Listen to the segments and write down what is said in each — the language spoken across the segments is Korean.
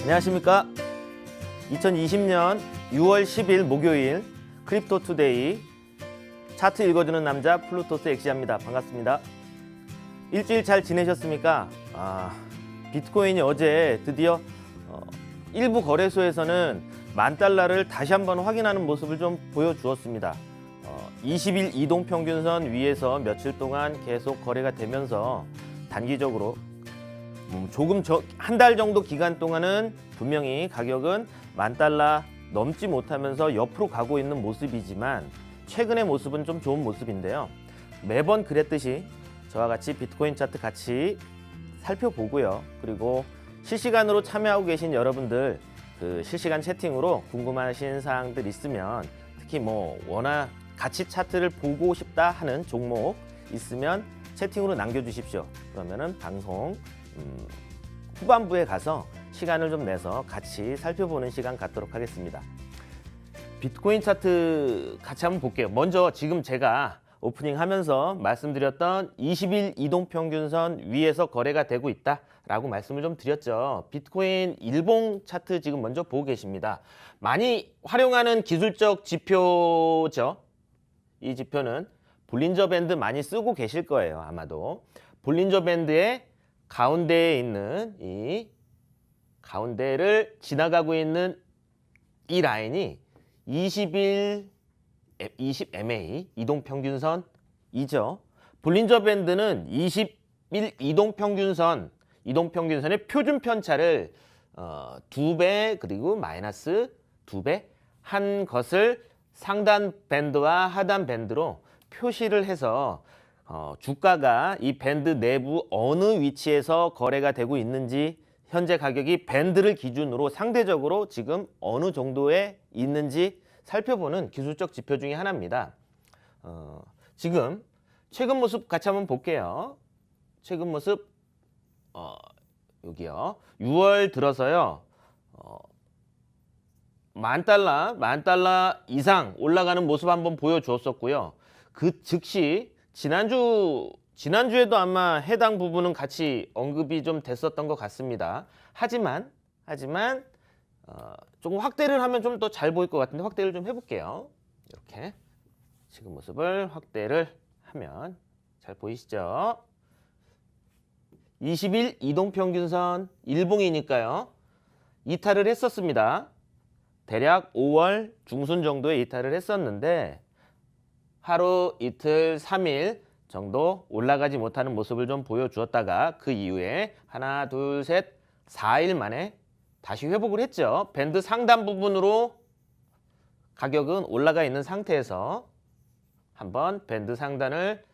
안녕하십니까. 2020년 6월 10일 목요일 크립토 투데이 차트 읽어주는 남자 플루토스 엑시아입니다. 반갑습니다. 일주일 잘 지내셨습니까? 비트코인이 어제 드디어 일부 거래소에서는 $10,000를 다시 한번 확인하는 모습을 좀 보여주었습니다. 20일 이동평균선 위에서 며칠 동안 계속 거래가 되면서 단기적으로 조금 한 달 정도 기간 동안은 분명히 가격은 $10,000 넘지 못하면서 옆으로 가고 있는 모습이지만 최근의 모습은 좀 좋은 모습인데요. 매번 그랬듯이 저와 같이 비트코인 차트 같이 살펴보고요. 그리고 실시간으로 참여하고 계신 여러분들 그 실시간 채팅으로 궁금하신 사항들 있으면 특히 워낙 같이 차트를 보고 싶다 하는 종목 있으면 채팅으로 남겨주십시오. 그러면은 방송 후반부에 가서 시간을 좀 내서 같이 살펴보는 시간 갖도록 하겠습니다. 비트코인 차트 같이 한번 볼게요. 먼저 지금 제가 오프닝 하면서 말씀드렸던 20일 이동평균선 위에서 거래가 되고 있다라고 말씀을 좀 드렸죠. 비트코인 일봉 차트 지금 먼저 보고 계십니다. 많이 활용하는 기술적 지표죠. 이 지표는 볼린저 밴드 많이 쓰고 계실 거예요. 아마도 볼린저 밴드의 가운데에 있는 이 가운데를 지나가고 있는 이 라인이 20 MA 이동평균선이죠. 볼린저 밴드는 21 이동평균선의 표준 편차를 2배 그리고 마이너스 2배 한 것을 상단 밴드와 하단 밴드로 표시를 해서 주가가 이 밴드 내부 어느 위치에서 거래가 되고 있는지 현재 가격이 밴드를 기준으로 상대적으로 지금 어느 정도에 있는지 살펴보는 기술적 지표 중에 하나입니다. 지금 최근 모습 같이 한번 볼게요. 최근 모습 여기요. 6월 들어서요. $10,000 이상 올라가는 모습 한번 보여주었었고요. 그 즉시 지난주에도 아마 해당 부분은 같이 언급이 좀 됐었던 것 같습니다. 하지만 조금 확대를 하면 좀 더 잘 보일 것 같은데 확대를 좀 해볼게요. 이렇게 지금 모습을 확대를 하면 잘 보이시죠? 20일 이동평균선 일봉이니까요. 이탈을 했었습니다. 대략 5월 중순 정도에 이탈을 했었는데 하루, 이틀, 3일 정도 올라가지 못하는 모습을 좀 보여주었다가 그 이후에 하나, 둘, 셋, 4일 만에 다시 회복을 했죠. 밴드 상단 부분으로 가격은 올라가 있는 상태에서 한번 밴드 상단을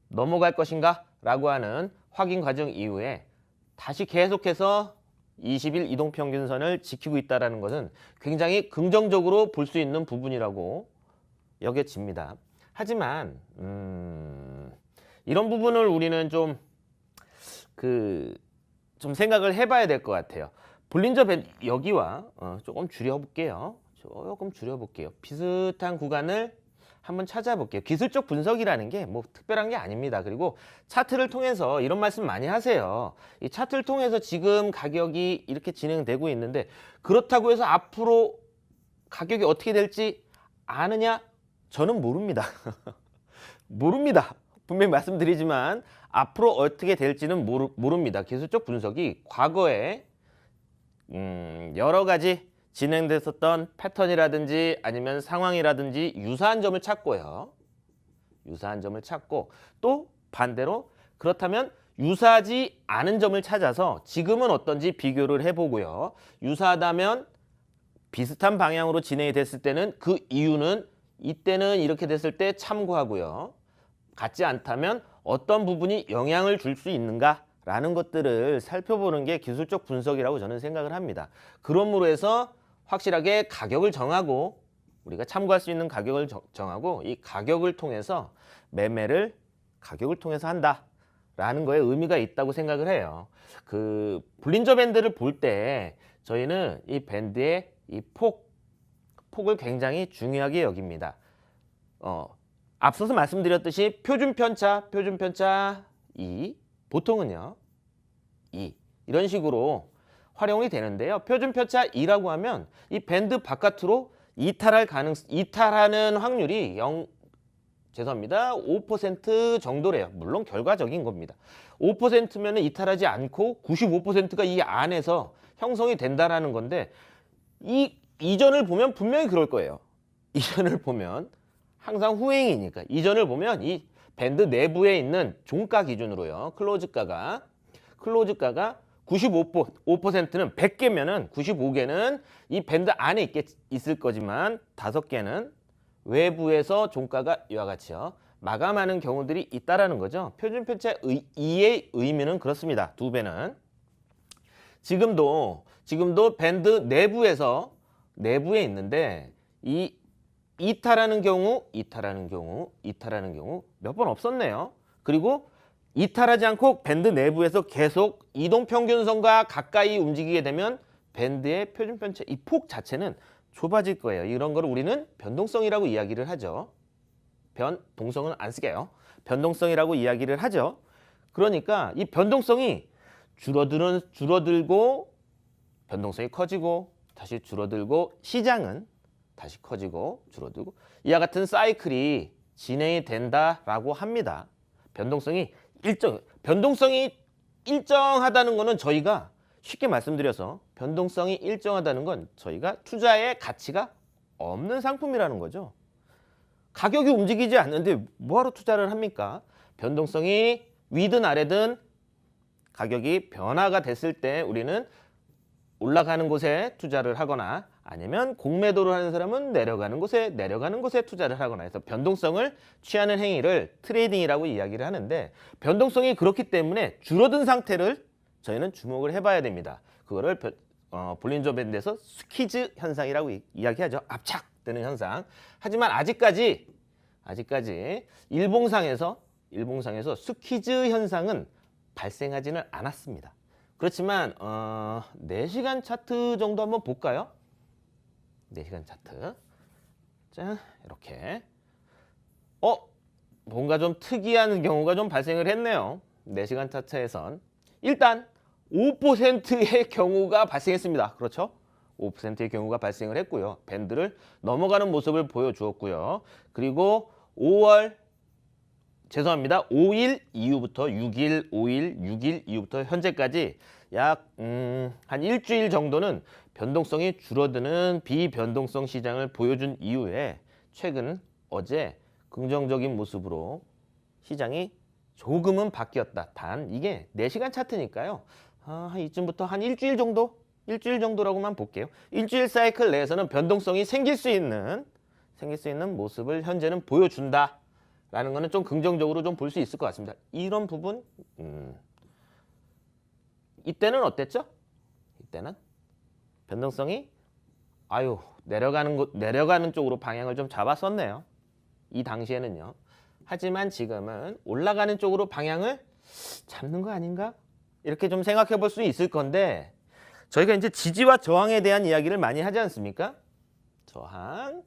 넘어갈 것인가 라고 하는 확인 과정 이후에 다시 계속해서 20일 이동평균선을 지키고 있다는 것은 굉장히 긍정적으로 볼 수 있는 부분이라고 여겨집니다. 하지만 이런 부분을 우리는 좀 생각을 해봐야 될 것 같아요. 볼린저 밴드 여기와 조금 줄여볼게요. 비슷한 구간을 한번 찾아볼게요. 기술적 분석이라는 게 특별한 게 아닙니다. 그리고 차트를 통해서 이런 말씀 많이 하세요. 이 차트를 통해서 지금 가격이 이렇게 진행되고 있는데 그렇다고 해서 앞으로 가격이 어떻게 될지 아느냐? 저는 모릅니다. 모릅니다. 분명히 말씀드리지만 앞으로 어떻게 될지는 모릅니다. 기술적 분석이 과거에 여러 가지 진행됐었던 패턴이라든지 아니면 상황이라든지 유사한 점을 찾고요. 유사한 점을 찾고 또 반대로 그렇다면 유사하지 않은 점을 찾아서 지금은 어떤지 비교를 해보고요. 유사하다면 비슷한 방향으로 진행이 됐을 때는 그 이유는 이때는 이렇게 됐을 때 참고하고요. 같지 않다면 어떤 부분이 영향을 줄 수 있는가 라는 것들을 살펴보는 게 기술적 분석이라고 저는 생각을 합니다. 그러므로 해서 확실하게 가격을 정하고 우리가 참고할 수 있는 가격을 정하고 이 가격을 통해서 매매를 가격을 통해서 한다라는 거에 의미가 있다고 생각을 해요. 그 볼린저 밴드를 볼 때 저희는 이 밴드의 이 폭을 굉장히 중요하게 여깁니다. 앞서서 말씀드렸듯이 표준 편차 2, 보통은요 2 이런 식으로 활용이 되는데요. 표준 편차 2라고 하면 이 밴드 바깥으로 이탈하는 확률이 5% 정도래요. 물론 결과적인 겁니다. 5%면 이탈하지 않고 95%가 이 안에서 형성이 된다라는 건데 이전을 보면 분명히 그럴 거예요. 이전을 보면 항상 후행이니까 이전을 보면 이 밴드 내부에 있는 종가 기준으로요. 클로즈가가 95%는 100개면은 95개는 이 밴드 안에 있을 거지만 5개는 외부에서 종가가 이와 같이요. 마감하는 경우들이 있다라는 거죠. 표준 편차 2의 의미는 그렇습니다. 2배는. 지금도 밴드 내부에 있는데 이 이탈하는 경우 몇 번 없었네요. 그리고 이탈하지 않고 밴드 내부에서 계속 이동평균선과 가까이 움직이게 되면 밴드의 표준 편차 이 폭 자체는 좁아질 거예요. 이런 걸 우리는 변동성이라고 이야기를 하죠. 변동성은 안 쓰게요. 변동성이라고 이야기를 하죠. 그러니까 이 변동성이 줄어들고 변동성이 커지고 다시 줄어들고 시장은 다시 커지고 줄어들고 이와 같은 사이클이 진행이 된다라고 합니다. 변동성이 일정하다는 거는 저희가 쉽게 말씀드려서 변동성이 일정하다는 건 저희가 투자의 가치가 없는 상품이라는 거죠. 가격이 움직이지 않는데 뭐하러 투자를 합니까? 변동성이 위든 아래든 가격이 변화가 됐을 때 우리는 올라가는 곳에 투자를 하거나 아니면 공매도를 하는 사람은 내려가는 곳에 투자를 하거나 해서 변동성을 취하는 행위를 트레이딩이라고 이야기를 하는데 변동성이 그렇기 때문에 줄어든 상태를 저희는 주목을 해봐야 됩니다. 그거를 볼린저 밴드에서 스퀴즈 현상이라고 이야기하죠. 압착되는 현상. 하지만 아직까지 일봉상에서 스퀴즈 현상은 발생하지는 않았습니다. 그렇지만 4시간 차트 정도 한번 볼까요? 4시간 차트. 자, 이렇게. 뭔가 좀 특이한 경우가 좀 발생을 했네요. 4시간 차트에선. 일단 5%의 경우가 발생했습니다. 그렇죠? 5%의 경우가 발생을 했고요. 밴드를 넘어가는 모습을 보여주었고요. 그리고 5일 이후부터 6일, 5일, 6일 이후부터 현재까지 약 한 일주일 정도는 변동성이 줄어드는 비변동성 시장을 보여준 이후에 최근 어제 긍정적인 모습으로 시장이 조금은 바뀌었다. 단 이게 4시간 차트니까요. 이쯤부터 한 일주일 정도라고만 볼게요. 일주일 사이클 내에서는 변동성이 생길 수 있는 모습을 현재는 보여준다. 라는 거는 좀 긍정적으로 좀 볼 수 있을 것 같습니다. 이런 부분 이때는 어땠죠? 이때는 변동성이 내려가는 쪽으로 방향을 좀 잡았었네요. 이 당시에는요. 하지만 지금은 올라가는 쪽으로 방향을 잡는 거 아닌가? 이렇게 좀 생각해 볼 수 있을 건데 저희가 이제 지지와 저항에 대한 이야기를 많이 하지 않습니까? 저항,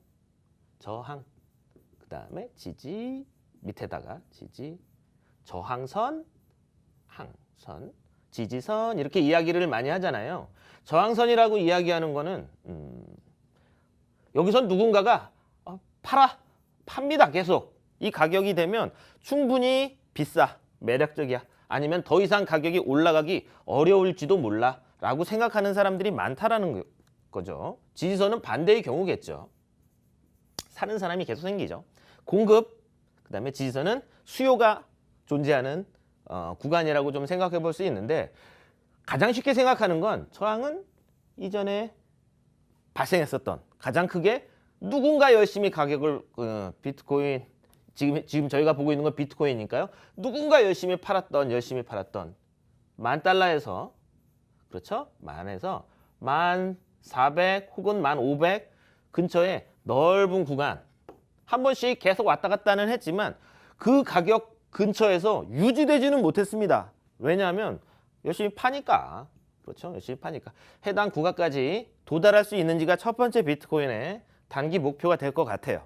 그 다음에 지지, 밑에다가 지지, 저항선, 항선, 지지선 이렇게 이야기를 많이 하잖아요. 저항선이라고 이야기하는 거는 여기선 누군가가 팝니다. 계속. 이 가격이 되면 충분히 비싸, 매력적이야. 아니면 더 이상 가격이 올라가기 어려울지도 몰라 라고 생각하는 사람들이 많다라는 거죠. 지지선은 반대의 경우겠죠. 사는 사람이 계속 생기죠. 공급, 그 다음에 지지선은 수요가 존재하는 구간이라고 좀 생각해 볼 수 있는데 가장 쉽게 생각하는 건 저항은 이전에 발생했었던 가장 크게 누군가 열심히 가격을 비트코인 지금 저희가 보고 있는 건 비트코인이니까요. 누군가 열심히 팔았던 $10,000에서 그렇죠? 10,000에서 1,400 혹은 1,500 근처에 넓은 구간 한 번씩 계속 왔다 갔다는 했지만 그 가격 근처에서 유지되지는 못했습니다. 왜냐하면 열심히 파니까. 그렇죠? 열심히 파니까. 해당 구간까지 도달할 수 있는지가 첫 번째 비트코인의 단기 목표가 될 것 같아요.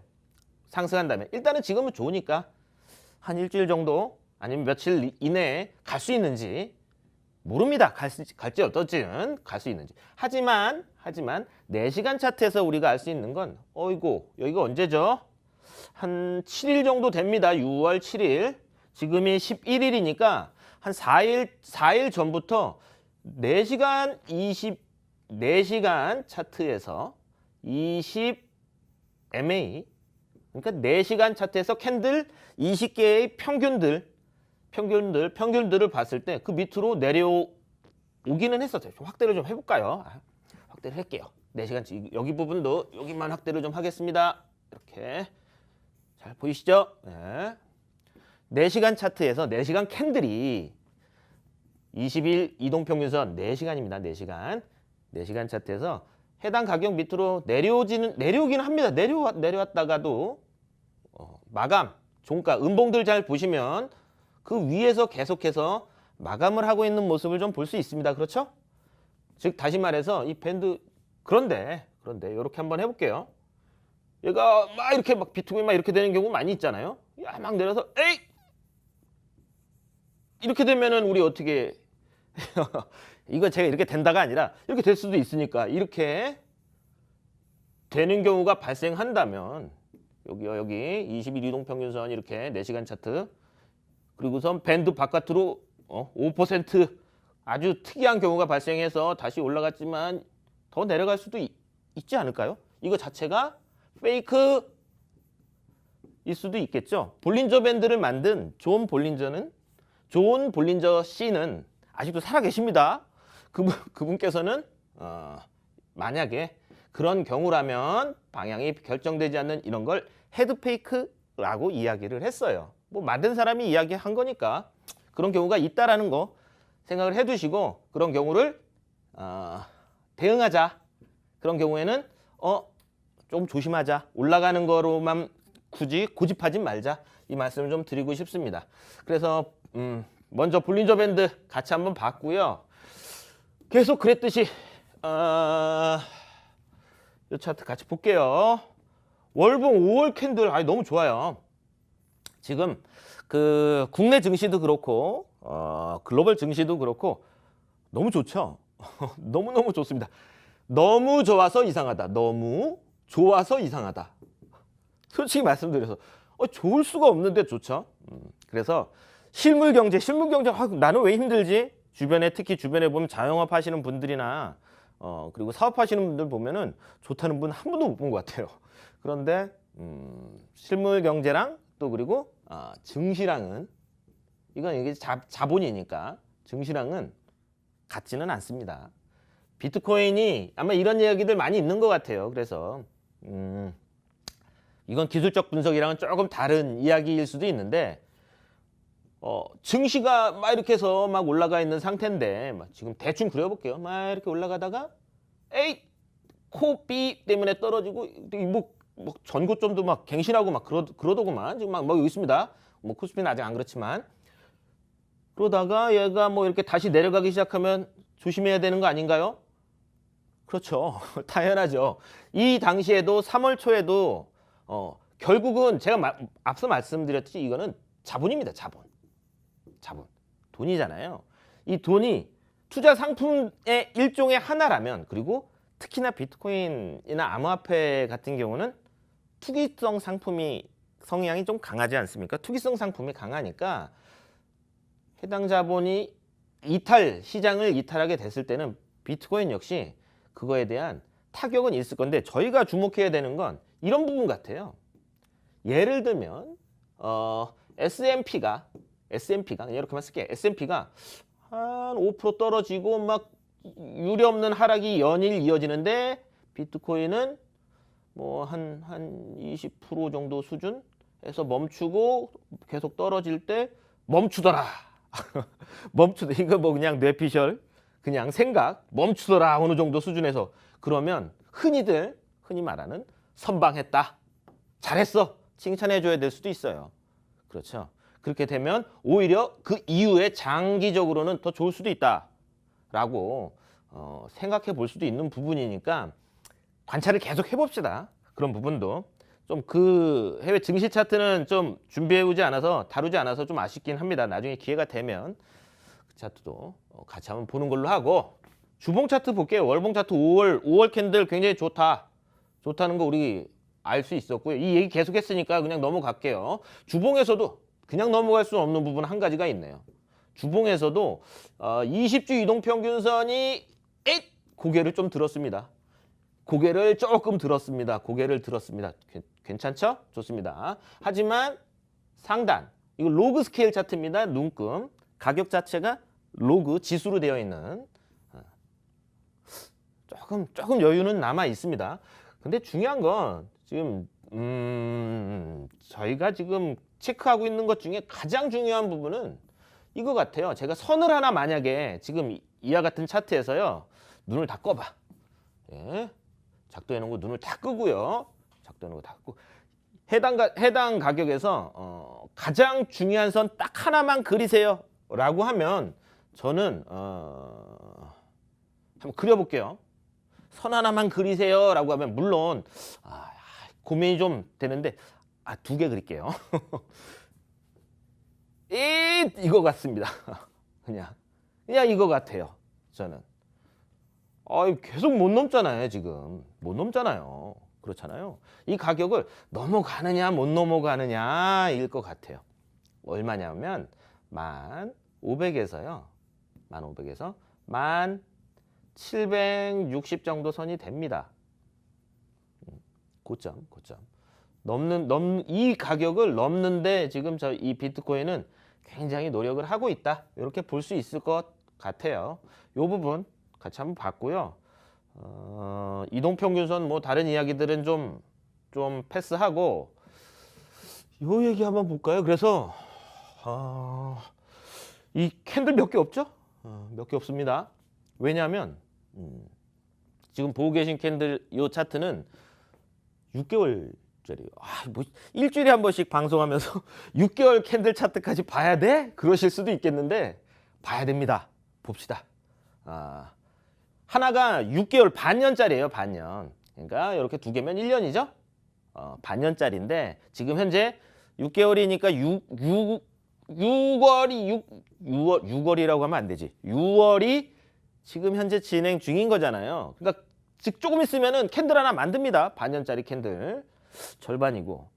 상승한다면. 일단은 지금은 좋으니까 한 일주일 정도 아니면 며칠 이내에 갈 수 있는지 모릅니다. 갈지 어떨지는 갈 수 있는지. 하지만 4시간 차트에서 우리가 알 수 있는 건 어이고 여기가 언제죠? 한 7일 정도 됩니다. 6월 7일. 지금이 11일이니까 한 4일 전부터 4시간 차트에서 20 MA 그러니까 4시간 차트에서 캔들 20개의 평균들을 봤을 때 그 밑으로 내려오기는 했었어요. 좀 확대를 좀 해볼까요? 확대를 할게요. 4시간 여기 부분도 여기만 확대를 좀 하겠습니다. 이렇게 잘 보이시죠? 네. 4시간 차트에서 4시간 캔들이 20일 이동평균선 4시간입니다. 4시간. 4시간 차트에서 해당 가격 밑으로 내려오기는 합니다. 내려왔다가도 마감, 종가, 음봉들 잘 보시면 그 위에서 계속해서 마감을 하고 있는 모습을 좀 볼 수 있습니다. 그렇죠? 즉 다시 말해서 이 밴드 그런데 이렇게 한번 해볼게요. 얘가 막 이렇게 막 비트코인 막 이렇게 되는 경우 많이 있잖아요. 야, 막 내려서 에이 이렇게 되면은 우리 어떻게 이거 제가 이렇게 된다가 아니라 이렇게 될 수도 있으니까 이렇게 되는 경우가 발생한다면 여기 20일 이동평균선 이렇게 4시간 차트 그리고선 밴드 바깥으로 5% 아주 특이한 경우가 발생해서 다시 올라갔지만 더 내려갈 수도 있지 않을까요? 이거 자체가 페이크일 수도 있겠죠. 볼린저 밴드를 만든 존 볼린저 씨는 아직도 살아계십니다. 그분께서는 만약에 그런 경우라면 방향이 결정되지 않는 이런 걸 헤드페이크라고 이야기를 했어요. 뭐 만든 사람이 이야기한 거니까 그런 경우가 있다라는 거 생각을 해두시고 그런 경우를 대응하자. 그런 경우에는 좀 조심하자. 올라가는 거로만 굳이 고집하지 말자. 이 말씀을 좀 드리고 싶습니다. 그래서 먼저 볼린저 밴드 같이 한번 봤고요. 계속 그랬듯이 이 차트 같이 볼게요. 월봉 5월 캔들 너무 좋아요. 지금 그 국내 증시도 그렇고 글로벌 증시도 그렇고 너무 좋죠. 너무너무 좋습니다. 너무 좋아서 이상하다. 너무 좋아서 이상하다. 솔직히 말씀드려서 좋을 수가 없는데 좋죠. 그래서 실물 경제 나는 왜 힘들지? 특히 주변에 보면 자영업 하시는 분들이나 그리고 사업하시는 분들 보면은 좋다는 분 한 분도 못 본 것 같아요. 그런데 실물 경제랑 또 그리고 증시랑은 이게 자본이니까 증시랑은 같지는 않습니다. 비트코인이 아마 이런 이야기들 많이 있는 것 같아요. 그래서 이건 기술적 분석이랑은 조금 다른 이야기일 수도 있는데 증시가 막 이렇게 해서 막 올라가 있는 상태인데 지금 대충 그려볼게요. 막 이렇게 올라가다가 에이 코비 때문에 떨어지고 뭐 전고점도 막 갱신하고 막 그러더구만. 지금 막 여기 있습니다. 뭐 코스피는 아직 안 그렇지만 그러다가 얘가 뭐 이렇게 다시 내려가기 시작하면 조심해야 되는 거 아닌가요? 그렇죠. 당연하죠. 이 당시에도 3월 초에도 결국은 제가 앞서 말씀드렸듯이 이거는 자본입니다. 자본. 돈이잖아요. 이 돈이 투자 상품의 일종의 하나라면 그리고 특히나 비트코인이나 암호화폐 같은 경우는 투기성 상품이 성향이 좀 강하지 않습니까? 투기성 상품이 강하니까 해당 자본이 시장을 이탈하게 됐을 때는 비트코인 역시 그거에 대한 타격은 있을 건데 저희가 주목해야 되는 건 이런 부분 같아요. 예를 들면 S&P가 그냥 이렇게만 쓸게요. S&P가 한 5% 떨어지고 막 유례없는 하락이 연일 이어지는데 비트코인은 뭐 한 20% 정도 수준에서 멈추고 계속 떨어질 때 멈추더라. 이거 뭐 그냥 뇌피셜 그냥 생각 멈추더라 어느 정도 수준에서 그러면 흔히 말하는 선방했다. 잘했어. 칭찬해줘야 될 수도 있어요. 그렇죠. 그렇게 되면 오히려 그 이후에 장기적으로는 더 좋을 수도 있다라고 생각해 볼 수도 있는 부분이니까 관찰을 계속 해봅시다. 그런 부분도 좀 그 해외 증시 차트는 좀 준비해오지 않아서 다루지 않아서 좀 아쉽긴 합니다. 나중에 기회가 되면 그 차트도 같이 한번 보는 걸로 하고 주봉 차트 볼게요. 월봉 차트 5월 캔들 굉장히 좋다는 거 우리 알 수 있었고요. 이 얘기 계속 했으니까 그냥 넘어갈게요. 주봉에서도 그냥 넘어갈 수 없는 부분 한 가지가 있네요. 주봉에서도 20주 이동평균선이 고개를 좀 들었습니다. 고개를 조금 들었습니다. 고개를 들었습니다. 괜찮죠? 좋습니다. 하지만 상단, 이거 로그 스케일 차트입니다. 눈금. 가격 자체가 로그 지수로 되어 있는 조금 여유는 남아 있습니다. 근데 중요한 건 지금 저희가 지금 체크하고 있는 것 중에 가장 중요한 부분은 이거 같아요. 제가 선을 하나 만약에 지금 이와 같은 차트에서요. 눈을 다 꺼봐. 예. 작도해 놓은 거 눈을 다 끄고요. 작도해 놓은 거 다 끄고 해당 가격에서 가장 중요한 선 딱 하나만 그리세요. 라고 하면 저는 한번 그려볼게요. 선 하나만 그리세요. 라고 하면 물론 고민이 좀 되는데 2개 그릴게요. 이거 같습니다. 그냥 이거 같아요. 저는 계속 못 넘잖아요. 지금 못 넘잖아요. 그렇잖아요. 이 가격을 넘어가느냐 못 넘어가느냐일 것 같아요. 얼마냐면 1500에서요. 1500에서 1760 정도 선이 됩니다. 고점. 이 가격을 넘는데 지금 이 비트코인은 굉장히 노력을 하고 있다. 이렇게 볼 수 있을 것 같아요. 이 부분 같이 한번 봤고요. 이동평균선 뭐 다른 이야기들은 좀 패스하고 요 얘기 한번 볼까요? 그래서 이 캔들 몇 개 없죠? 몇 개 없습니다. 왜냐하면 지금 보고 계신 캔들 요 차트는 6개월짜리예요. 뭐 일주일에 한 번씩 방송하면서 6개월 캔들 차트까지 봐야 돼? 그러실 수도 있겠는데 봐야 됩니다. 봅시다. 하나가 6개월 반년짜리예요. 반년. 그러니까 이렇게 2개면 1년이죠. 반년짜리인데 지금 현재 6개월이니까 6월이라고 하면 안 되지. 6월이 지금 현재 진행 중인 거잖아요. 그러니까 즉 조금 있으면은 캔들 하나 만듭니다. 반년짜리 캔들. 절반이고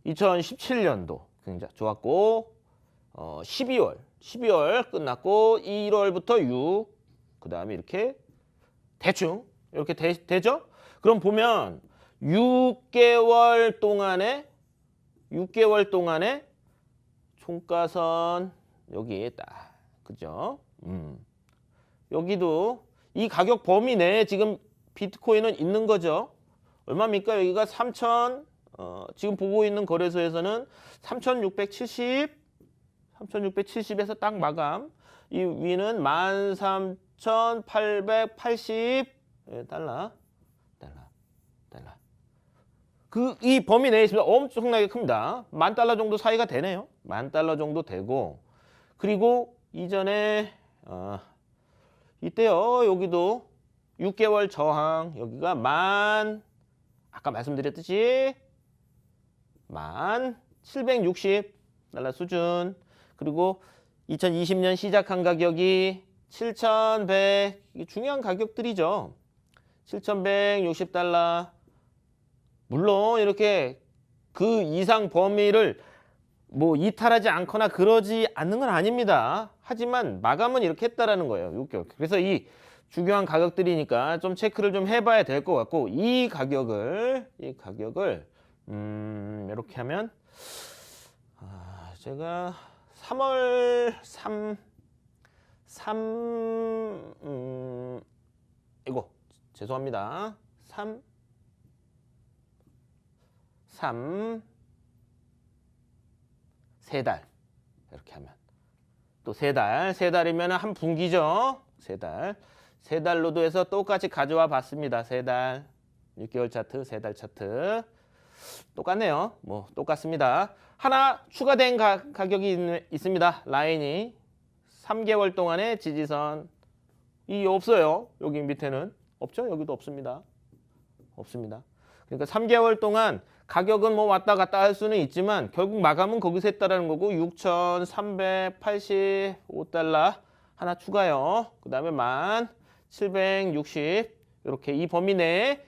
2017년도 굉장히 좋았고 12월 끝났고 1월부터 6 그다음에 이렇게 대충 이렇게 되죠? 그럼 보면 6개월 동안에 총가선 여기에 딱 그죠? 여기도 이 가격 범위 내에 지금 비트코인은 있는 거죠. 얼마입니까? 여기가 3,000 지금 보고 있는 거래소에서는 3,670에서 딱 마감. 이 위는 13,880 달러. 이 범위 내에 있습니다. 엄청나게 큽니다. $10,000 정도 사이가 되네요. $10,000 정도 되고 그리고 이전에 이때요. 여기도 6개월 저항 여기가 아까 말씀드렸듯이 1760달러 수준 그리고 2020년 시작한 가격이 7,100 이게 중요한 가격들이죠. 7,160달러 물론 이렇게 그 이상 범위를 뭐 이탈하지 않거나 그러지 않는 건 아닙니다. 하지만 마감은 이렇게 했다라는 거예요. 6개월. 그래서 이 중요한 가격들이니까 좀 체크를 좀 해봐야 될 것 같고 이 가격을 이렇게 하면 제가 3월 3 이거 죄송합니다. 3 3달 이렇게 하면 또 3달이면 한 분기죠. 3달로도 해서 똑같이 가져와 봤습니다. 3달 6개월 차트 3달 차트 똑같네요. 뭐 똑같습니다. 하나 추가된 가격이 있습니다. 라인이 3개월 동안의 지지선 이 없어요. 여기 밑에는 없죠. 여기도 없습니다. 그러니까 3개월 동안 가격은 뭐 왔다 갔다 할 수는 있지만 결국 마감은 거기서 했다라는 거고 6,385달러 하나 추가요. 그 다음에 1760 이렇게 이 범위 내에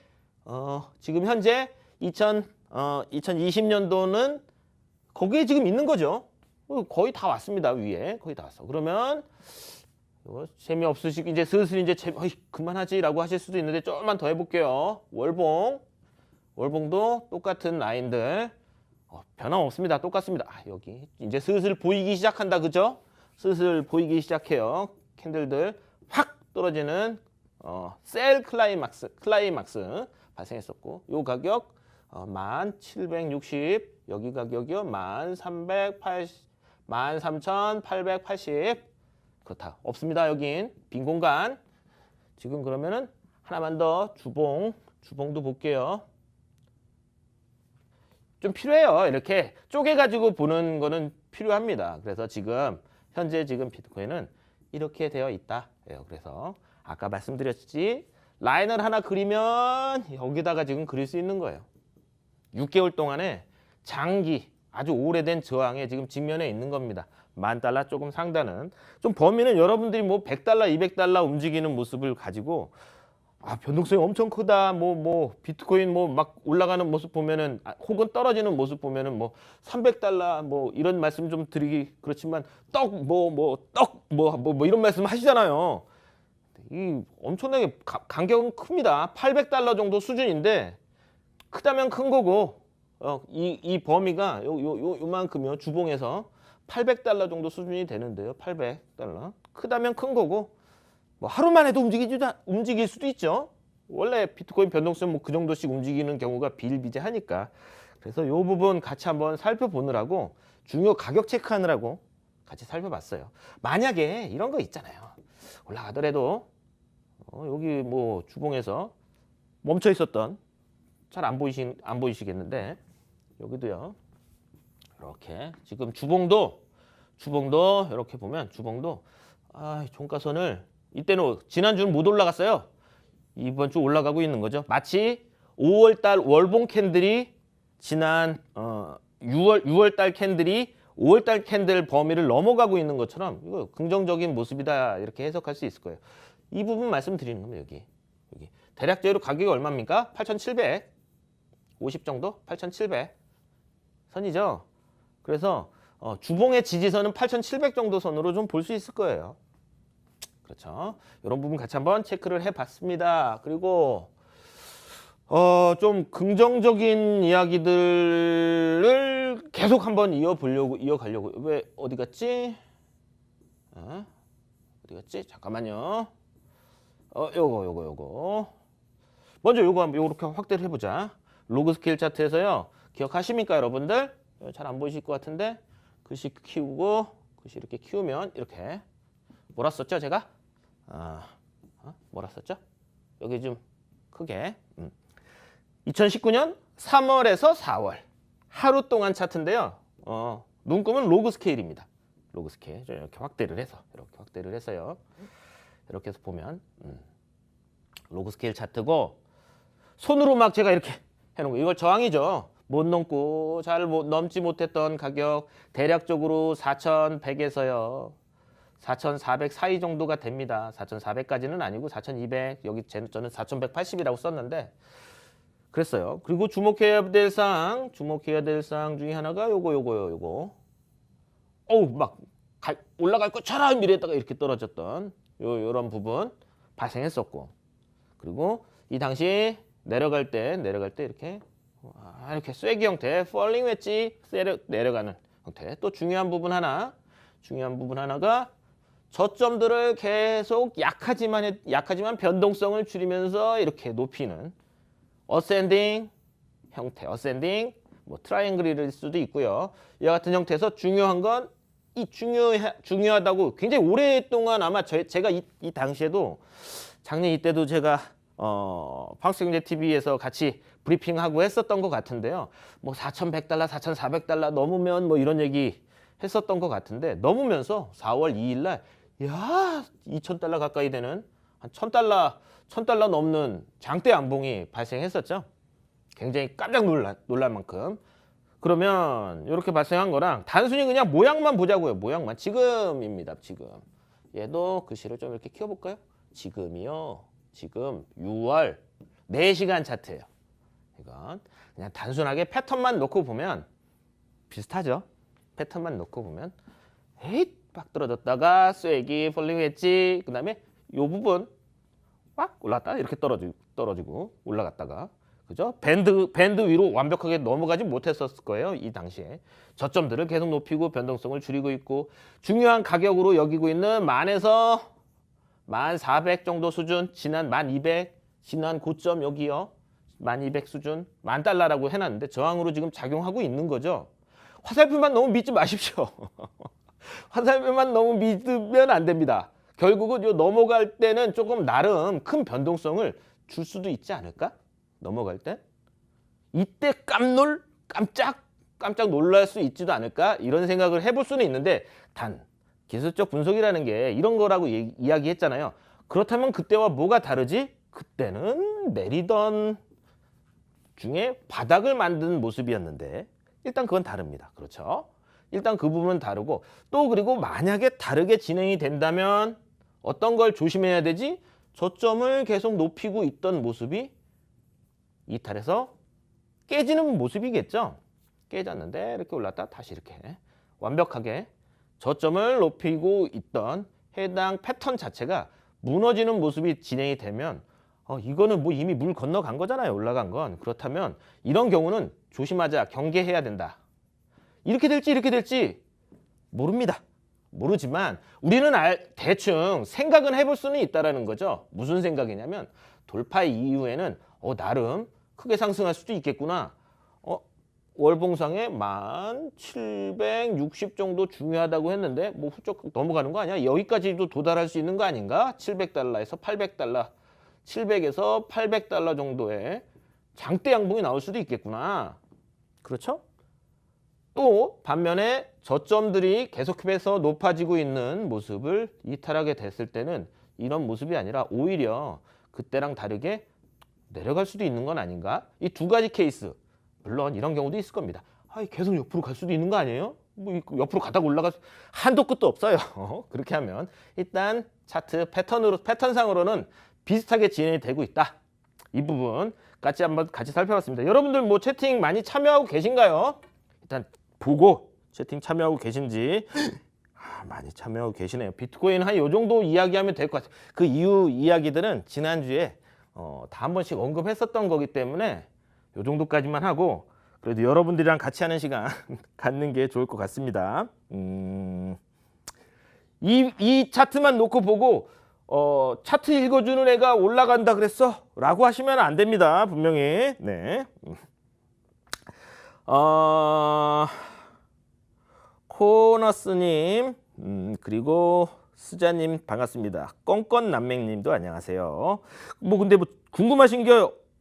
지금 현재 2020년도는 거기에 지금 있는 거죠. 거의 다 왔습니다. 위에 거의 다 왔어. 그러면 재미없으시고 이제 슬슬 이제 그만하지라고 하실 수도 있는데 조금만 더 해볼게요. 월봉도 똑같은 라인들 변함없습니다. 똑같습니다. 여기 이제 슬슬 보이기 시작한다, 그죠? 슬슬 보이기 시작해요. 캔들들 확 떨어지는 셀 클라이막스 발생했었고, 요 가격 1760, 여기 가격이요 13,880. 그렇다. 없습니다. 여긴 빈 공간. 지금 그러면은 하나만 더 주봉도 볼게요. 좀 필요해요. 이렇게 쪼개가지고 보는 거는 필요합니다. 그래서 현재 비트코인은 이렇게 되어 있다. 그래서 아까 말씀드렸지, 라인을 하나 그리면 여기다가 지금 그릴 수 있는 거예요. 6개월 동안에 장기 아주 오래된 저항에 지금 직면해 있는 겁니다. $10,000 조금 상단은. 좀 범위는 여러분들이 뭐 $100, $200 움직이는 모습을 가지고 변동성이 엄청 크다. 비트코인 막 올라가는 모습 보면은, 혹은 떨어지는 모습 보면은 $300 이런 말씀 좀 드리기 그렇지만 이런 말씀 하시잖아요. 이 엄청나게 간격은 큽니다. $800 정도 수준인데 크다면 큰 거고, 이 범위가 요만큼이요. 주봉에서 $800 정도 수준이 되는데요. $800 크다면 큰 거고, 하루만 해도 움직일 수도 있죠. 원래 비트코인 변동성 그 정도씩 움직이는 경우가 비일비재하니까. 그래서 이 부분 같이 한번 살펴보느라고, 중요 가격 체크하느라고 같이 살펴봤어요. 만약에 이런 거 있잖아요. 올라가더라도 여기 주봉에서 멈춰 있었던, 잘 안 보이시겠는데 여기도요. 이렇게 지금 주봉도 이렇게 보면 주봉도 종가선을 이때는 지난주는 못 올라갔어요. 이번 주 올라가고 있는 거죠. 마치 5월달 월봉 캔들이 지난 6월달 캔들이 5월달 캔들 범위를 넘어가고 있는 것처럼 이거 긍정적인 모습이다, 이렇게 해석할 수 있을 거예요. 이 부분 말씀드리는 겁니다. 여기 대략적으로 가격이 얼마입니까? 8,750 정도? 8,700 선이죠. 그래서 주봉의 지지선은 8,700 정도 선으로 좀 볼 수 있을 거예요. 그렇죠. 이런 부분 같이 한번 체크를 해봤습니다. 그리고 좀 긍정적인 이야기들을 계속 한번 이어가려고. 왜 어디 갔지? 어디 갔지? 잠깐만요. 요거. 먼저 요거 한번 요렇게 확대를 해보자. 로그 스케일 차트에서요. 기억하십니까, 여러분들? 잘 안 보이실 것 같은데 글씨 키우고, 글씨 이렇게 키우면 이렇게 뭐라 썼죠, 제가? 뭐라 썼죠? 여기 좀 크게. 2019년 3월에서 4월 하루 동안 차트인데요. 눈금은 로그 스케일입니다. 로그 스케일 이렇게 확대를 해서요. 이렇게 해서 보면 로그 스케일 차트고, 손으로 막 제가 이렇게 해놓은 거, 이걸 저항이죠. 못 넘고 넘지 못했던 가격, 대략적으로 4,100에서요 4,400 사이 정도가 됩니다. 4,400까지는 아니고 4,200, 여기 저는 4,180이라고 썼는데 그랬어요. 그리고 주목해야 될 사항 중에 하나가 요거. 막 올라갈 것처럼 이랬다가 이렇게 떨어졌던 요런 부분 발생했었고, 그리고 이 당시 내려갈 때 이렇게 쐐기 형태, 펄링 웨지 내려가는 형태. 또 중요한 부분 하나가 저점들을 계속 약하지만 변동성을 줄이면서 이렇게 높이는 어센딩 형태, 트라이앵글일 수도 있고요. 이와 같은 형태에서 중요한 건 중요하다고 굉장히 오랫동안 아마 제가 이 당시에도 작년 이때도 제가 방식경제TV에서 같이 브리핑하고 했었던 것 같은데요. 4,100달러, 4,400달러 넘으면 이런 얘기 했었던 것 같은데, 넘으면서 4월 2일 날 2,000달러 가까이 되는 한 1,000달러 넘는 장대 양봉이 발생했었죠. 굉장히 깜짝 놀랄 만큼. 그러면 이렇게 발생한 거랑 단순히 그냥 모양만 보자고요. 모양만. 지금입니다. 지금. 얘도 글씨를 좀 이렇게 키워볼까요? 지금이요. 지금 6월 4시간 차트예요. 이건 그냥 단순하게 패턴만 놓고 보면 비슷하죠. 패턴만 놓고 보면 에잇 빡 떨어졌다가 쐐기 폴링 웨지 그 다음에 요 부분 빡 올랐다 이렇게 떨어지고 올라갔다가 그죠? 밴드 위로 완벽하게 넘어가지 못했었을 거예요. 이 당시에 저점들을 계속 높이고 변동성을 줄이고 있고 중요한 가격으로 여기고 있는 만에서 1400 정도 수준, 지난 1200, 지난 고점 여기요. 1200 수준, $10,000라고 해놨는데 저항으로 지금 작용하고 있는 거죠. 화살표만 너무 믿지 마십시오. 화살표만 너무 믿으면 안 됩니다. 결국은 요 넘어갈 때는 조금 나름 큰 변동성을 줄 수도 있지 않을까? 넘어갈 때 이때 깜짝 놀랄 수 있지도 않을까? 이런 생각을 해볼 수는 있는데 단 기술적 분석이라는 게 이런 거라고 이야기했잖아요. 그렇다면 그때와 뭐가 다르지? 그때는 내리던 중에 바닥을 만든 모습이었는데 일단 그건 다릅니다. 그렇죠? 일단 그 부분은 다르고 또 그리고 만약에 다르게 진행이 된다면 어떤 걸 조심해야 되지? 저점을 계속 높이고 있던 모습이 이탈해서 깨지는 모습이겠죠. 깨졌는데 이렇게 올랐다 다시 이렇게 완벽하게 저점을 높이고 있던 해당 패턴 자체가 무너지는 모습이 진행이 되면 이거는 뭐 이미 물 건너간 거잖아요. 올라간 건. 그렇다면 이런 경우는 조심하자, 경계해야 된다. 이렇게 될지 모릅니다. 모르지만 우리는 대충 생각은 해볼 수는 있다라는 거죠. 무슨 생각이냐면 돌파 이후에는 나름 크게 상승할 수도 있겠구나. 월봉상에 1760 정도 중요하다고 했는데 뭐 훌쩍 넘어가는 거 아니야? 여기까지도 도달할 수 있는 거 아닌가? $700에서 $800, 700에서 $800 정도의 장대 양봉이 나올 수도 있겠구나. 그렇죠? 또 반면에 저점들이 계속해서 높아지고 있는 모습을 이탈하게 됐을 때는 이런 모습이 아니라 오히려 그때랑 다르게 내려갈 수도 있는 건 아닌가? 이 두 가지 케이스, 물론 이런 경우도 있을 겁니다. 계속 옆으로 갈 수도 있는 거 아니에요? 뭐 옆으로 가다가 올라갈 한도 끝도 없어요. 그렇게 하면 일단 차트 패턴상으로는 비슷하게 진행이 되고 있다. 이 부분 한번 같이 살펴봤습니다. 여러분들 뭐 채팅 많이 참여하고 계신가요? 일단 보고 채팅 참여하고 계신지. 많이 참여하고 계시네요. 비트코인 한 요 정도 이야기하면 될 것 같아요. 그 이후 이야기들은 지난주에 다 한 번씩 언급했었던 거기 때문에 요 정도까지만 하고 그래도 여러분들이랑 같이 하는 시간 갖는 게 좋을 것 같습니다. 이 차트만 놓고 보고 차트 읽어주는 애가 올라간다 그랬어? 라고 하시면 안 됩니다. 분명히. 네. 코너스님 그리고 스자님 반갑습니다. 껌껌남맹님도 안녕하세요. 뭐 근데 뭐 궁금하신 게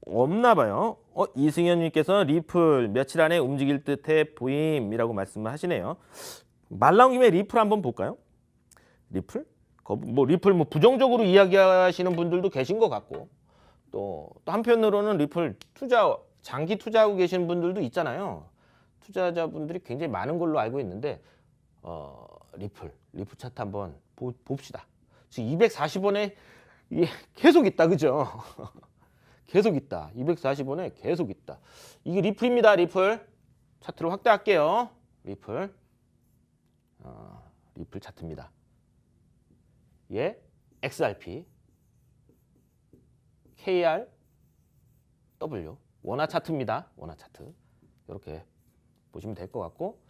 없나 봐요. 이승현님께서 리플 며칠 안에 움직일 듯해 보임이라고 말씀을 하시네요. 말 나온 김에 리플 한번 볼까요? 리플? 뭐 리플 뭐 부정적으로 이야기하시는 분들도 계신 것 같고 또 한편으로는 리플 장기 투자하고 계시는 분들도 있잖아요. 투자자분들이 굉장히 많은 걸로 알고 있는데 리플 차트 한번 봅시다. 지금 240원에 계속 있다, 그죠? 계속 있다. 240원에 계속 있다. 이게 리플입니다. 리플 차트로 확대할게요. 리플 차트입니다. XRP, KR, W 원화 차트입니다. 원화 차트 이렇게 보시면 될 것 같고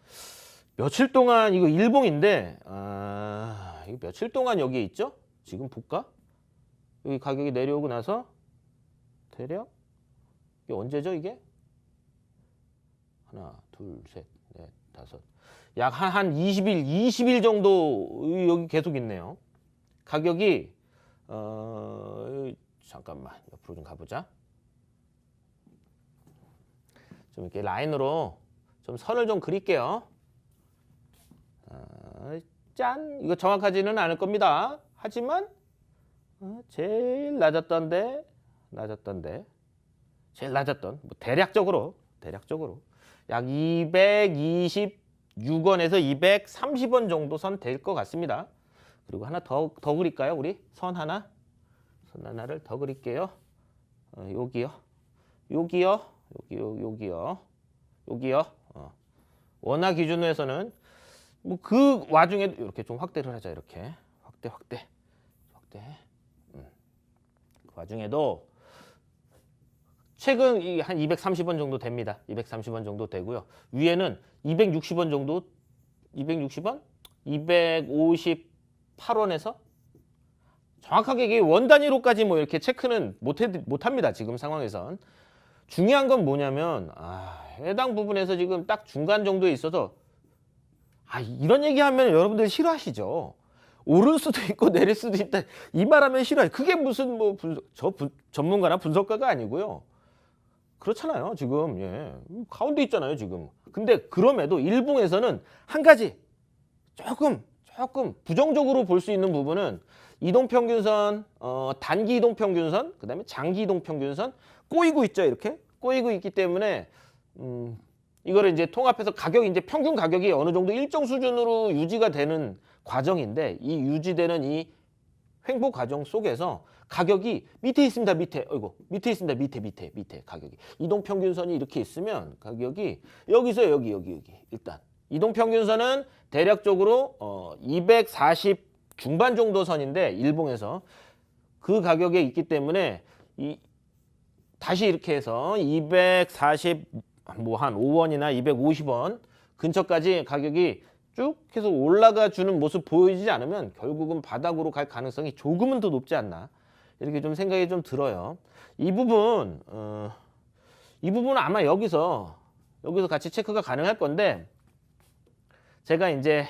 며칠 동안 이거 일봉인데 이거 며칠 동안 여기에 있죠? 지금 볼까? 여기 가격이 내려오고 나서 대략 이게 언제죠 이게? 하나, 둘, 셋, 넷, 다섯 약 한 20일 정도 여기 계속 있네요. 가격이 잠깐만 옆으로 좀 가보자. 좀 이렇게 라인으로 좀 선을 좀 그릴게요. 짠! 이거 정확하지는 않을 겁니다. 하지만 제일 낮았던 제일 낮았던 뭐 대략적으로 약 226원에서 230원 정도 선 될 것 같습니다. 그리고 하나 더 그릴까요? 우리 선 하나를 더 그릴게요. 여기요. 여기요. 원화 기준에서는 뭐 그 와중에도 이렇게 좀 확대를 하자. 이렇게 확대. 그 와중에도 책은 한 230원 정도 됩니다. 230원 정도 되고요. 위에는 260원 정도, 260원? 258원에서 정확하게 이게 원 단위로까지 뭐 이렇게 체크는 못합니다. 지금 상황에선. 중요한 건 뭐냐면 해당 부분에서 지금 딱 중간 정도에 있어서 이런 얘기하면 여러분들 싫어하시죠. 오를 수도 있고 내릴 수도 있다. 이 말하면 싫어요. 그게 무슨 뭐 전문가나 분석가가 아니고요. 그렇잖아요. 지금 가운데 있잖아요. 지금. 근데 그럼에도 일봉에서는 한 가지 조금 부정적으로 볼 수 있는 부분은 이동평균선, 단기 이동평균선, 그다음에 장기 이동평균선 꼬이고 있죠. 이렇게 꼬이고 있기 때문에 이거를 이제 통합해서 가격이 이제 평균 가격이 어느 정도 일정 수준으로 유지가 되는 과정인데 이 유지되는 이 횡보 과정 속에서 가격이 밑에 있습니다. 밑에 있습니다. 밑에 가격이 이동평균선이 이렇게 있으면 가격이 여기서 여기 일단 이동평균선은 대략적으로 240 중반 정도 선인데 일봉에서 그 가격에 있기 때문에 다시 이렇게 해서 240 뭐 한 5원이나 250원 근처까지 가격이 쭉 계속 올라가 주는 모습 보이지 않으면 결국은 바닥으로 갈 가능성이 조금은 더 높지 않나 이렇게 좀 생각이 좀 들어요. 이 부분은 아마 여기서 같이 체크가 가능할 건데 제가 이제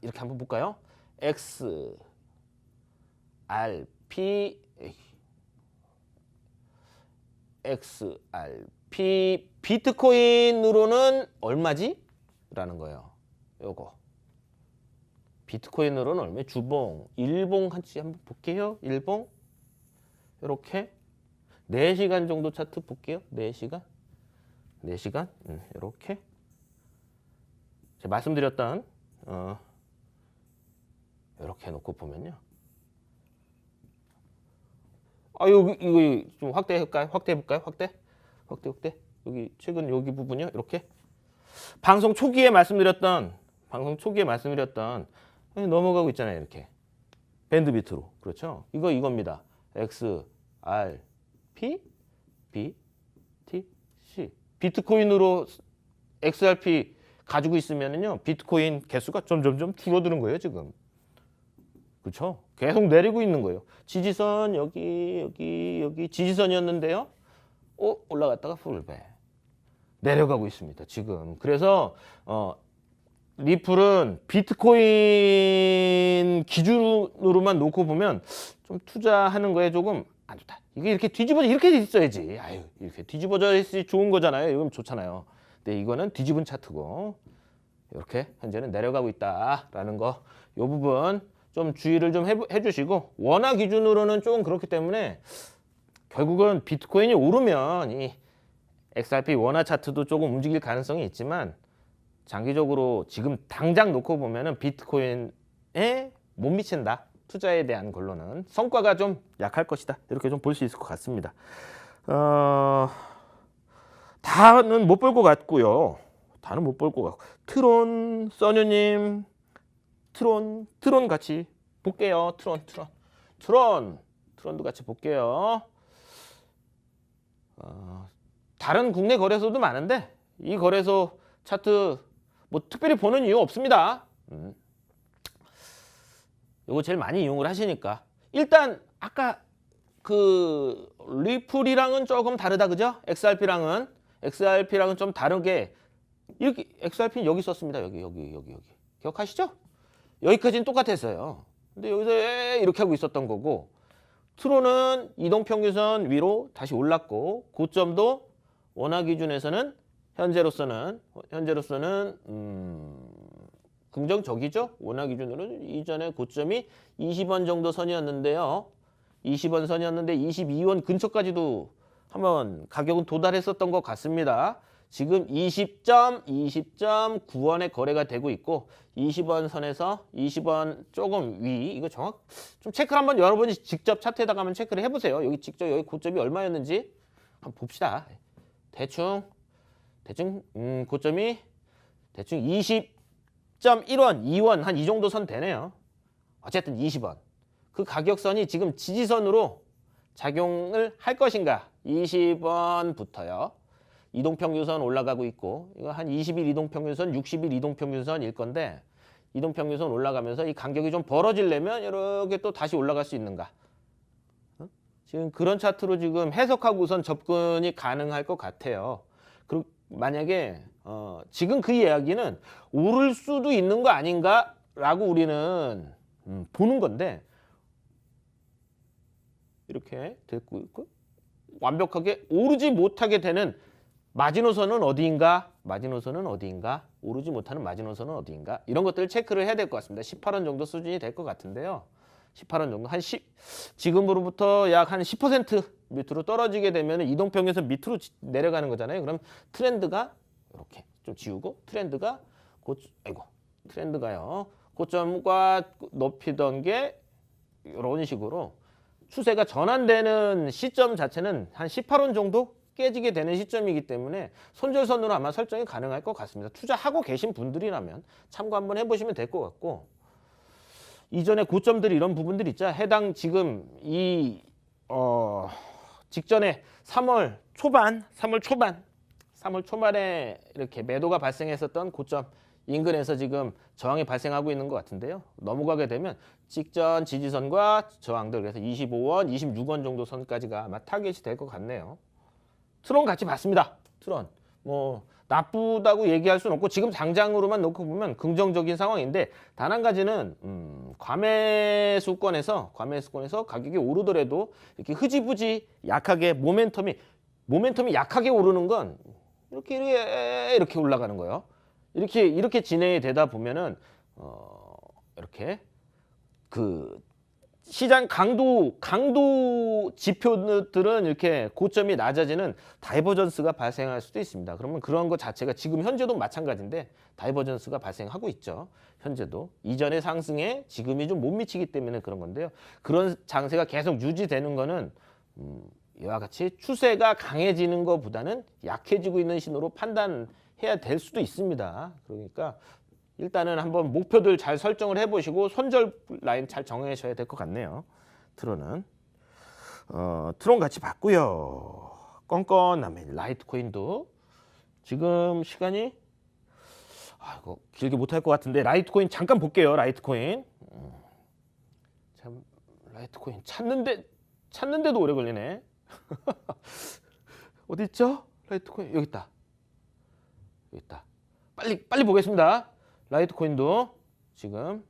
이렇게 한번 볼까요? XRP 비트코인으로는 얼마지? 라는 거예요. 요거 비트코인으로는 얼마? 주봉, 일봉 같이 한번 볼게요. 일봉 이렇게 4시간 정도 차트 볼게요. 4시간 이렇게 제가 말씀드렸던 이렇게 놓고 보면요. 이거 좀 확대해볼까요? 확대. 여기 최근 여기 부분이요. 이렇게 방송 초기에 말씀드렸던 넘어가고 있잖아요. 이렇게 밴드 비트로 그렇죠? 이겁니다. XRP, BTC 비트코인으로 XRP 가지고 있으면은요 비트코인 개수가 점점 줄어드는 거예요 지금. 그렇죠? 계속 내리고 있는 거예요. 지지선 여기 지지선이었는데요. 올라갔다가 풀배 내려가고 있습니다 지금. 그래서 리플은 비트코인 기준으로만 놓고 보면 좀 투자하는 거에 조금 안 좋다. 이게 이렇게 뒤집어져 이렇게 있어야지. 이렇게 뒤집어져 있으니 좋은 거잖아요. 이건 좋잖아요. 근데 이거는 뒤집은 차트고 이렇게 현재는 내려가고 있다라는 거. 이 부분 좀 주의를 좀 해주시고 원화 기준으로는 조금 그렇기 때문에 결국은 비트코인이 오르면 이 XRP 원화 차트도 조금 움직일 가능성이 있지만 장기적으로 지금 당장 놓고 보면은 비트코인에 못 미친다. 투자에 대한 걸로는 성과가 좀 약할 것이다. 이렇게 좀 볼 수 있을 것 같습니다. 다는 못 볼 것 같고요. 트론, 써뉴님, 트론 같이 볼게요. 트론도 같이 볼게요. 다른 국내 거래소도 많은데 이 거래소 차트 뭐 특별히 보는 이유 없습니다. 이거 제일 많이 이용을 하시니까 일단 아까 그 리플이랑은 조금 다르다 그죠? XRP랑은 좀 다르게 이렇게 XRP 여기 썼습니다. 여기 기억하시죠? 여기까지는 똑같았어요. 근데 여기서 이렇게 하고 있었던 거고 트론은 이동평균선 위로 다시 올랐고 고점도 원화 기준에서는 현재로서는 긍정적이죠. 원화 기준으로는 이전에 고점이 20원 정도 선이었는데요. 20원 선이었는데 22원 근처까지도 한번 가격은 도달했었던 것 같습니다. 지금 20.9원에 거래가 되고 있고 20원 선에서 20원 조금 위 이거 좀 체크를 한번 여러분이 직접 차트에다가 한번 체크를 해보세요. 여기 직접 여기 고점이 얼마였는지 한번 봅시다. 대충 고점이 대충 20.1원, 2원 한 이 정도 선 되네요. 어쨌든 20원. 그 가격선이 지금 지지선으로 작용을 할 것인가? 20원부터요. 이동평균선 올라가고 있고 이거 한 20일 이동평균선, 60일 이동평균선일 건데 이동평균선 올라가면서 이 간격이 좀 벌어지려면 이렇게 또 다시 올라갈 수 있는가? 지금 그런 차트로 지금 해석하고선 접근이 가능할 것 같아요. 그리고 만약에 지금 그 이야기는 오를 수도 있는 거 아닌가라고 우리는 보는 건데 이렇게 됐고 있고 완벽하게 오르지 못하게 되는 마지노선은 어디인가? 마지노선은 어디인가? 오르지 못하는 마지노선은 어디인가? 이런 것들을 체크를 해야 될 것 같습니다. 18원 정도 수준이 될 것 같은데요. 18원 정도 지금으로부터 약 한 10% 밑으로 떨어지게 되면 이동평균선 밑으로 내려가는 거잖아요. 그럼 트렌드가 이렇게 좀 지우고 트렌드가요. 고점과 높이던 게 이런 식으로 추세가 전환되는 시점 자체는 한 18원 정도 깨지게 되는 시점이기 때문에 손절선으로 아마 설정이 가능할 것 같습니다. 투자하고 계신 분들이라면 참고 한번 해보시면 될 것 같고 이전에 고점들이 이런 부분들 있죠. 해당 지금 이 직전에 3월 초반에 이렇게 매도가 발생했었던 고점 인근에서 지금 저항이 발생하고 있는 것 같은데요. 넘어가게 되면 직전 지지선과 저항들 그래서 25원, 26원 정도 선까지가 아마 타겟이 될 것 같네요. 트론 같이 봤습니다. 트론 뭐 나쁘다고 얘기할 수는 없고 지금 당장으로만 놓고 보면 긍정적인 상황인데 단 한 가지는 과매수권에서 가격이 오르더라도 이렇게 흐지부지 약하게 모멘텀이 약하게 오르는 건 이렇게 올라가는 거예요. 이렇게 진행이 되다 보면은 이렇게 그 시장 강도 지표들은 이렇게 고점이 낮아지는 다이버전스가 발생할 수도 있습니다. 그러면 그런 것 자체가 지금 현재도 마찬가지인데 다이버전스가 발생하고 있죠. 현재도 이전의 상승에 지금이 좀 못 미치기 때문에 그런 건데요. 그런 장세가 계속 유지되는 거는 이와 같이 추세가 강해지는 것보다는 약해지고 있는 신호로 판단해야 될 수도 있습니다. 그러니까 일단은 한번 목표들 잘 설정을 해보시고 손절 라인 잘 정해셔야 될 것 같네요. 트론은 트론 같이 봤고요. 껌껌남의 라이트코인도 지금 시간이 이거 길게 못할 것 같은데 라이트코인 잠깐 볼게요. 라이트코인 참 라이트코인 찾는데도 오래 걸리네. 어디 있죠? 라이트코인 여기 있다. 빨리 보겠습니다. 라이트코인도 지금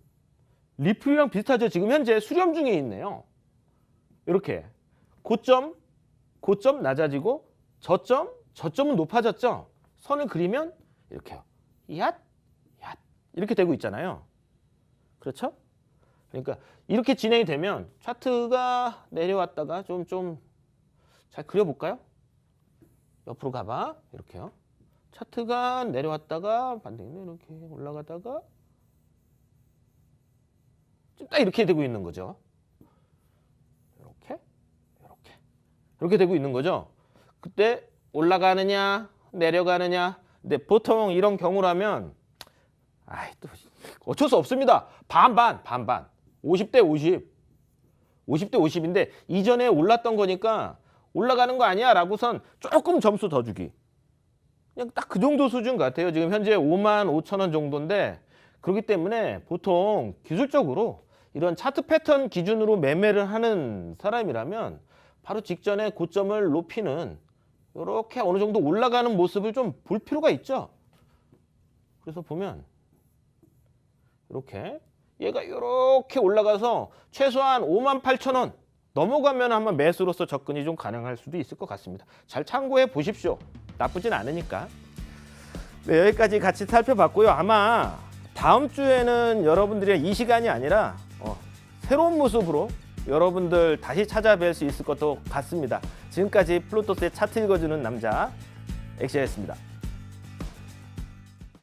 리플이랑 비슷하죠. 지금 현재 수렴 중에 있네요. 이렇게 고점 낮아지고 저점은 높아졌죠. 선을 그리면 이렇게요. 얏 이렇게 되고 있잖아요. 그렇죠? 그러니까 이렇게 진행이 되면 차트가 내려왔다가 좀 잘 그려볼까요? 옆으로 가봐. 이렇게요. 차트가 내려왔다가 반대로 이렇게 올라가다가 좀 딱 이렇게 되고 있는 거죠. 이렇게 되고 있는 거죠. 그때 올라가느냐 내려가느냐. 근데 보통 이런 경우라면 또 어쩔 수 없습니다. 반반 50대 50인데 이전에 올랐던 거니까 올라가는 거 아니야 라고선 조금 점수 더 주기. 그냥 딱 그 정도 수준 같아요. 지금 현재 55,000원 정도인데 그렇기 때문에 보통 기술적으로 이런 차트 패턴 기준으로 매매를 하는 사람이라면 바로 직전에 고점을 높이는 이렇게 어느 정도 올라가는 모습을 좀 볼 필요가 있죠. 그래서 보면 이렇게 얘가 이렇게 올라가서 최소한 58,000원 넘어가면 한번 매수로서 접근이 좀 가능할 수도 있을 것 같습니다. 잘 참고해 보십시오. 나쁘진 않으니까. 네, 여기까지 같이 살펴봤고요. 아마 다음 주에는 여러분들이 이 시간이 아니라 새로운 모습으로 여러분들 다시 찾아뵐 수 있을 것도 같습니다. 지금까지 플루토스의 차트 읽어주는 남자 엑시아였습니다.